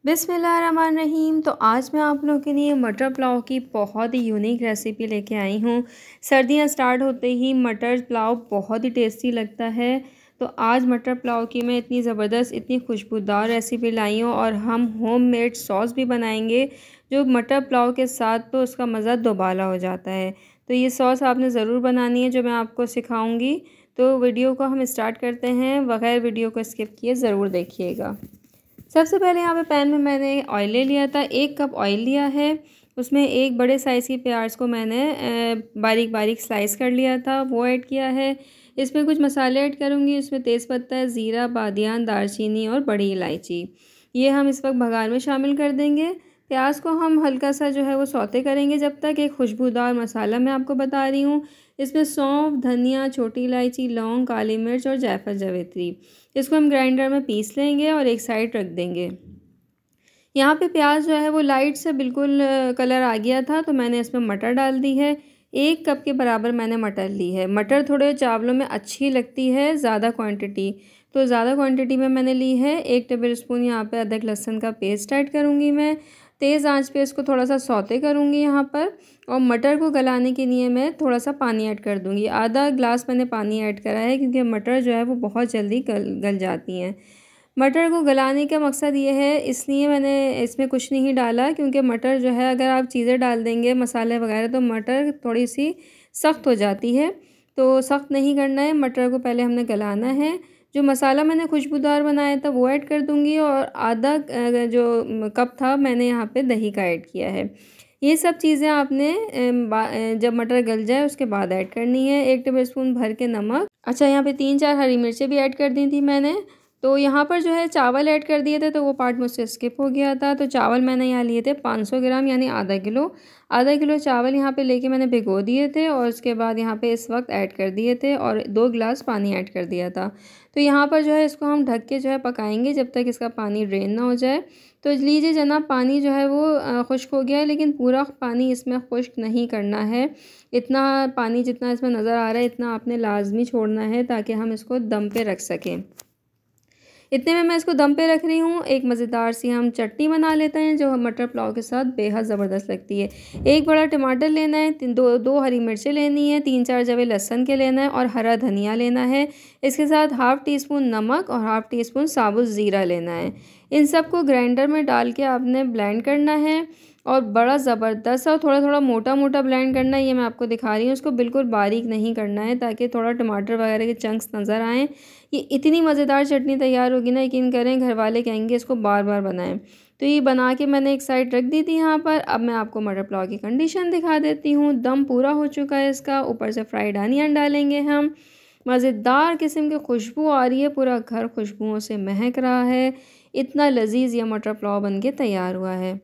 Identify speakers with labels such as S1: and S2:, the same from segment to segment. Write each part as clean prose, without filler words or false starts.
S1: बिस्मिल्लाहिर्रहमानिर्रहीम। तो आज मैं आप लोगों के लिए मटर पुलाव की बहुत ही यूनिक रेसिपी लेके आई हूँ। सर्दियाँ स्टार्ट होते ही मटर पुलाव बहुत ही टेस्टी लगता है। तो आज मटर पुलाव की मैं इतनी ज़बरदस्त, इतनी खुशबूदार रेसिपी लाई हूँ और हम होममेड सॉस भी बनाएंगे जो मटर पुलाव के साथ तो उसका मज़ा दोबाला हो जाता है। तो ये सॉस आपने ज़रूर बनानी है जो मैं आपको सिखाऊँगी। तो वीडियो को हम स्टार्ट करते हैं, बग़ैर वीडियो को स्किप किए ज़रूर देखिएगा। सबसे पहले यहाँ पे पैन में मैंने ऑयल ले लिया था, 1 कप ऑयल लिया है। उसमें एक बड़े साइज़ की प्याज को मैंने बारीक बारीक स्लाइस कर लिया था, वो ऐड किया है। इसमें कुछ मसाले ऐड करूँगी, उसमें तेज़पत्ता, ज़ीरा, बादियान, दालचीनी और बड़ी इलायची, ये हम इस वक्त बघार में शामिल कर देंगे। प्याज को हम हल्का सा जो है वो सौते करेंगे जब तक। एक खुशबूदार मसाला मैं आपको बता रही हूँ, इसमें सौंफ, धनिया, छोटी इलायची, लौंग, काली मिर्च और जायफल जावित्री, इसको हम ग्राइंडर में पीस लेंगे और एक साइड रख देंगे। यहाँ पे प्याज जो है वो लाइट से बिल्कुल कलर आ गया था, तो मैंने इसमें मटर डाल दी है। 1 कप के बराबर मैंने मटर ली है। मटर थोड़े चावलों में अच्छी लगती है ज़्यादा क्वांटिटी, तो ज़्यादा क्वांटिटी में मैंने ली है। 1 टेबल स्पून यहाँ पे अदरक लहसुन का पेस्ट ऐड करूँगी मैं। तेज़ आंच पे इसको थोड़ा सा सौते करूँगी यहाँ पर, और मटर को गलाने के लिए मैं थोड़ा सा पानी ऐड कर दूँगी। आधा ग्लास मैंने पानी ऐड करा है क्योंकि मटर जो है वो बहुत जल्दी गल जाती हैं। मटर को गलाने का मकसद ये है, इसलिए मैंने इसमें कुछ नहीं डाला क्योंकि मटर जो है अगर आप चीज़ें डाल देंगे मसाले वगैरह तो मटर थोड़ी सी सख्त हो जाती है। तो सख्त नहीं करना है, मटर को पहले हमने गलाना है। जो मसाला मैंने खुशबूदार बनाया था वो ऐड कर दूंगी, और आधा जो कप था मैंने यहाँ पे दही का ऐड किया है। ये सब चीज़ें आपने जब मटर गल जाए उसके बाद ऐड करनी है। 1 टेबल स्पून भर के नमक। अच्छा, यहाँ पे 3-4 हरी मिर्चें भी ऐड कर दी थी मैंने। तो यहाँ पर जो है चावल ऐड कर दिए थे, तो वो पार्ट मुझसे स्किप हो गया था। तो चावल मैंने यहाँ लिए थे 500 ग्राम, यानी आधा किलो चावल यहाँ पे लेके मैंने भिगो दिए थे, और उसके बाद यहाँ पे इस वक्त ऐड कर दिए थे, और 2 गिलास पानी ऐड कर दिया था। तो यहाँ पर जो है इसको हम ढक के जो है पकाएंगे जब तक इसका पानी ड्रेन ना हो जाए। तो लीजिए जनाब, पानी जो है वो खुश्क हो गया है, लेकिन पूरा पानी इसमें खुश्क नहीं करना है। इतना पानी जितना इसमें नज़र आ रहा है इतना आपने लाजमी छोड़ना है ताकि हम इसको दम पे रख सकें। इतने में मैं इसको दम पे रख रही हूँ। एक मज़ेदार सी हम चटनी बना लेते हैं जो मटर पुलाव के साथ बेहद ज़बरदस्त लगती है। 1 बड़ा टमाटर लेना है, 2 हरी मिर्चें लेनी है, 3-4 जवे लहसुन के लेना है, और हरा धनिया लेना है। इसके साथ हाफ़ टी स्पून नमक और हाफ़ टी स्पून साबुत ज़ीरा लेना है। इन सबको ग्राइंडर में डाल के आपने ब्लेंड करना है, और बड़ा ज़बरदस्त और थोड़ा थोड़ा मोटा मोटा ब्लेंड करना है। ये मैं आपको दिखा रही हूँ, उसको बिल्कुल बारीक नहीं करना है ताकि थोड़ा टमाटर वगैरह के चंक्स नज़र आएँ। ये इतनी मज़ेदार चटनी तैयार होगी ना, यकीन करें घर वाले कहेंगे इसको बार बार बनाएं। तो ये बना के मैंने एक साइड रख दी थी यहाँ पर। अब मैं आपको मटर पुलाव की कंडीशन दिखा देती हूँ। दम पूरा हो चुका है इसका, ऊपर से फ्राइड अनियन डालेंगे हम। मज़ेदार किस्म की खुशबू आ रही है, पूरा घर खुशबुओं से महक रहा है। इतना लजीज ये मटर पुलाव बन के तैयार हुआ है।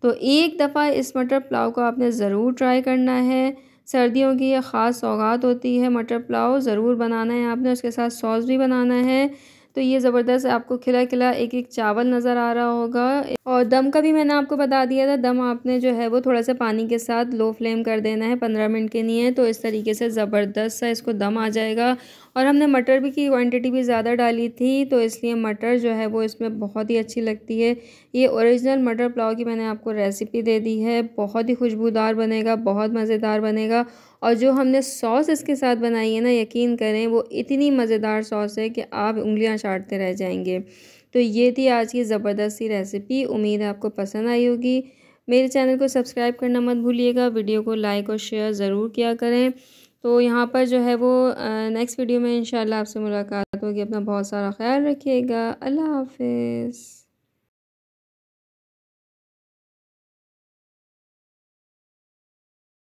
S1: तो एक दफ़ा इस मटर पुलाव को आपने ज़रूर ट्राई करना है। सर्दियों की ये ख़ास सौगात होती है, मटर पुलाव ज़रूर बनाना है आपने, उसके साथ सॉस भी बनाना है। तो ये ज़बरदस्त आपको खिला खिला एक एक चावल नज़र आ रहा होगा। और दम का भी मैंने आपको बता दिया था, दम आपने जो है वो थोड़ा सा पानी के साथ लो फ्लेम कर देना है, 15 मिनट के लिए। तो इस तरीके से ज़बरदस्त सा इसको दम आ जाएगा। और हमने मटर भी की क्वांटिटी भी ज़्यादा डाली थी, तो इसलिए मटर जो है वो इसमें बहुत ही अच्छी लगती है। ये ओरिजिनल मटर पुलाव की मैंने आपको रेसिपी दे दी है। बहुत ही खुशबूदार बनेगा, बहुत मज़ेदार बनेगा। और जो हमने सॉस इसके साथ बनाई है ना, यकीन करें वो इतनी मज़ेदार सॉस है कि आप उंगलियां चाटते रह जाएंगे। तो ये थी आज की ज़बरदस्त सी रेसिपी। उम्मीद है आपको पसंद आई होगी। मेरे चैनल को सब्सक्राइब करना मत भूलिएगा, वीडियो को लाइक और शेयर ज़रूर किया करें। तो यहाँ पर जो है वो नेक्स्ट वीडियो में इंशाल्लाह आपसे मुलाकात होगी। अपना बहुत सारा ख्याल रखिएगा। अल्लाह हाफ़िज़।